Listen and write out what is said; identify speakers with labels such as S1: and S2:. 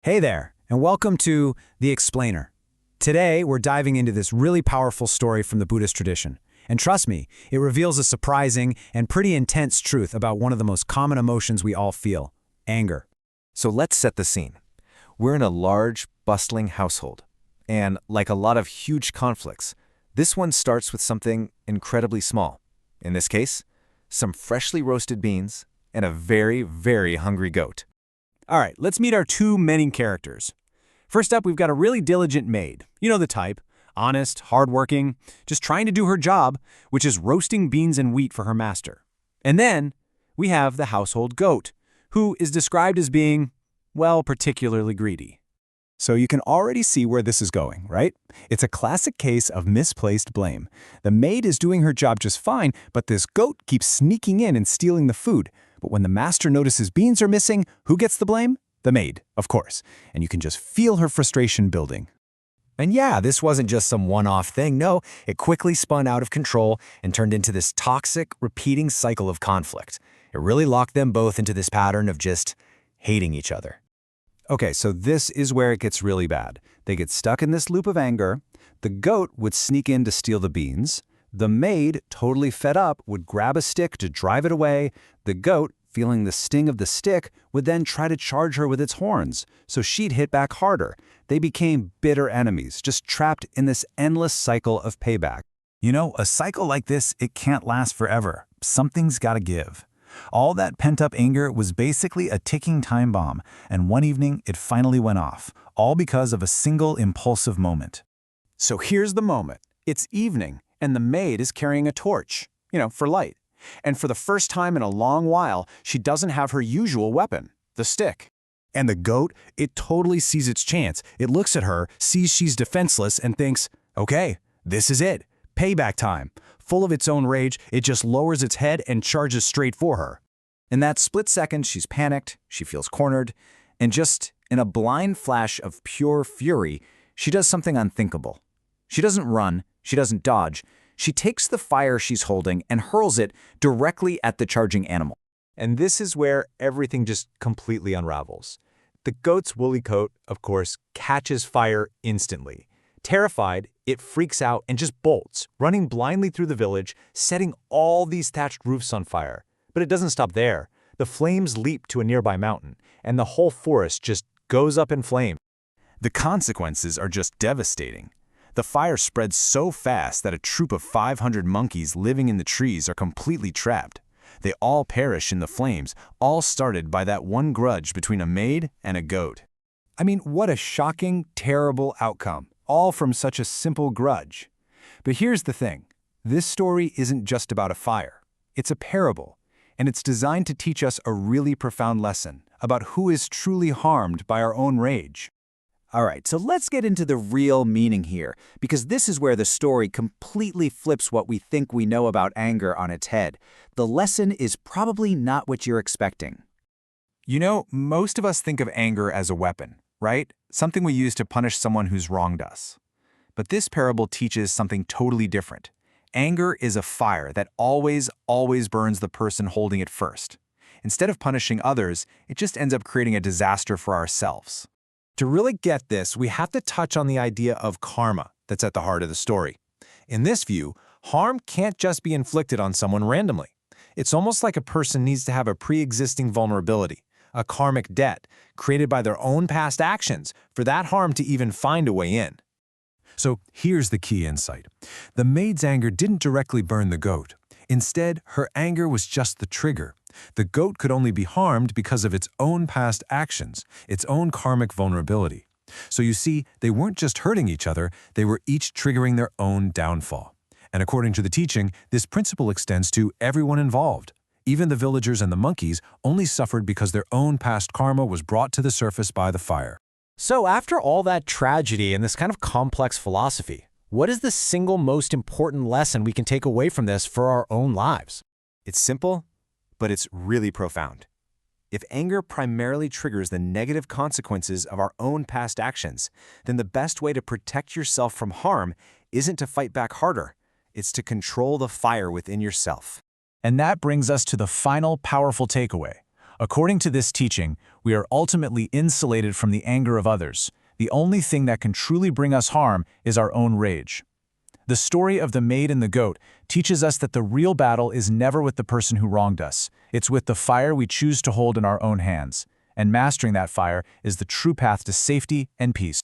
S1: Hey there, and welcome to The Explainer. Today, we're diving into this really powerful story from the Buddhist tradition. And trust me, it reveals a surprising and pretty intense truth about one of the most common emotions we all feel, anger.
S2: So let's set the scene. We're in a large, bustling household. And like a lot of huge conflicts, this one starts with something incredibly small. In this case, some freshly roasted beans and a very, very hungry goat.
S1: All right, let's meet our two main characters. First up, we've got a really diligent maid. You know the type. Honest, hardworking, just trying to do her job, which is roasting beans and wheat for her master. And then we have the household goat, who is described as being, well, particularly greedy. So you can already see where this is going, right? It's a classic case of misplaced blame. The maid is doing her job just fine, but this goat keeps sneaking in and stealing the food. But when the master notices beans are missing, who gets the blame? The maid, of course. And you can just feel her frustration building.
S3: And yeah, this wasn't just some one-off thing. No, it quickly spun out of control and turned into this toxic, repeating cycle of conflict. It really locked them both into this pattern of just hating each other.
S1: Okay, so this is where it gets really bad. They get stuck in this loop of anger. The goat would sneak in to steal the beans. The maid, totally fed up, would grab a stick to drive it away. The goat, feeling the sting of the stick, would then try to charge her with its horns, so she'd hit back harder. They became bitter enemies, just trapped in this endless cycle of payback. You know, a cycle like this, it can't last forever. Something's gotta give. All that pent-up anger was basically a ticking time bomb, and one evening it finally went off, all because of a single impulsive moment. So here's the moment. It's evening, and the maid is carrying a torch, for light. And for the first time in a long while, she doesn't have her usual weapon, the stick. And the goat, it totally sees its chance. It looks at her, sees she's defenseless, and thinks, okay, this is it. Payback time. Full of its own rage, it just lowers its head and charges straight for her. In that split second, she's panicked, she feels cornered, and just in a blind flash of pure fury, she does something unthinkable. She doesn't run, she doesn't dodge. She takes the fire she's holding and hurls it directly at the charging animal. And this is where everything just completely unravels. The goat's woolly coat, of course, catches fire instantly. Terrified, it freaks out and just bolts, running blindly through the village, setting all these thatched roofs on fire. But it doesn't stop there. The flames leap to a nearby mountain, and the whole forest just goes up in flames. The consequences are just devastating. The fire spreads so fast that a troop of 500 monkeys living in the trees are completely trapped. They all perish in the flames, all started by that one grudge between a maid and a goat. I mean, what a shocking, terrible outcome, all from such a simple grudge. But here's the thing. This story isn't just about a fire. It's a parable, and it's designed to teach us a really profound lesson about who is truly harmed by our own rage.
S3: All right, so let's get into the real meaning here, because this is where the story completely flips what we think we know about anger on its head. The lesson is probably not what you're expecting.
S1: You know, most of us think of anger as a weapon, right? Something we use to punish someone who's wronged us. But this parable teaches something totally different. Anger is a fire that always burns the person holding it first. Instead of punishing others, it just ends up creating a disaster for ourselves. To really get this, we have to touch on the idea of karma that's at the heart of the story. In this view, harm can't just be inflicted on someone randomly. It's almost like a person needs to have a pre-existing vulnerability, a karmic debt, created by their own past actions for that harm to even find a way in. So here's the key insight. The maid's anger didn't directly burn the goat. Instead, her anger was just the trigger. The goat could only be harmed because of its own past actions, its own karmic vulnerability. So you see, they weren't just hurting each other, they were each triggering their own downfall. And according to the teaching, this principle extends to everyone involved. Even the villagers and the monkeys only suffered because their own past karma was brought to the surface by the fire.
S4: So after all that tragedy and this kind of complex philosophy, what is the single most important lesson we can take away from this for our own lives?
S2: It's simple, but it's really profound. If anger primarily triggers the negative consequences of our own past actions, then the best way to protect yourself from harm isn't to fight back harder. It's to control the fire within yourself.
S1: And that brings us to the final powerful takeaway. According to this teaching, we are ultimately insulated from the anger of others. The only thing that can truly bring us harm is our own rage. The story of the maid and the goat teaches us that the real battle is never with the person who wronged us. It's with the fire we choose to hold in our own hands. And mastering that fire is the true path to safety and peace.